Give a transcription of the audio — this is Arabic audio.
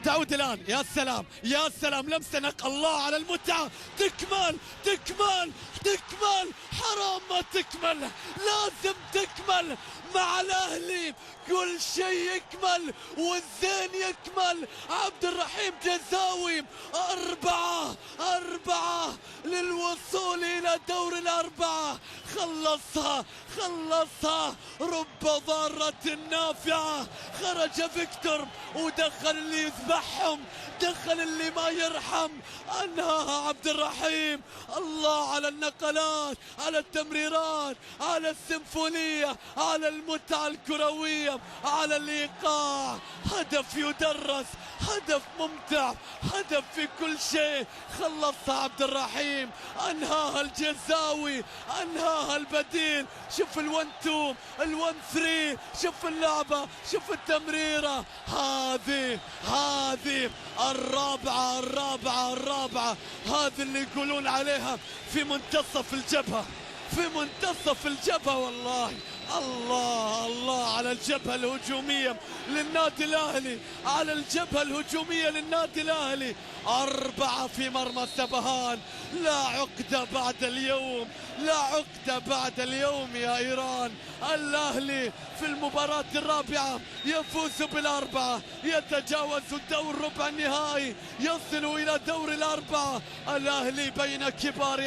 تعود الآن. يا سلام يا سلام، لمسة نق، الله على المتعة. تكمل تكمل تكمل، حرام ما تكمل، لازم تكمل مع الأهلي. كل شيء يكمل والزين يكمل. عبد الرحيم جزاوي 4 للوصول إلى دور الأربعة. خلصها خلصها، رب ضارة نافعة. خرج فيكتور ودخل اللي يذبحهم، دخل اللي ما يرحم، أنهاها عبد الرحيم. الله على النقلات، على التمريرات، على السيمفونية، على المتعة الكروية، على الإيقاع. هدف يدرس، هدف ممتع، هدف في كل شيء. خلصها عبد الرحيم، أنهاها الجزاوي، أنهاها البديل. شوف الون تو، الون ثري، شوف اللعبة، شوف التمريرة. هذه الرابعة. هذه اللي يقولون عليها في منتصف الجبهة، في منتصف الجبهة. والله الله على الجبهة الهجومية للنادي الأهلي، على الجبهة الهجومية للنادي الأهلي. 4 في مرمى سبهان. لا عقدة بعد اليوم، لا عقدة بعد اليوم يا إيران. الأهلي في المباراة الرابعة يفوز بال4، يتجاوز الدور ربع النهائي، يصل إلى دور الأربعة. الأهلي بين كبار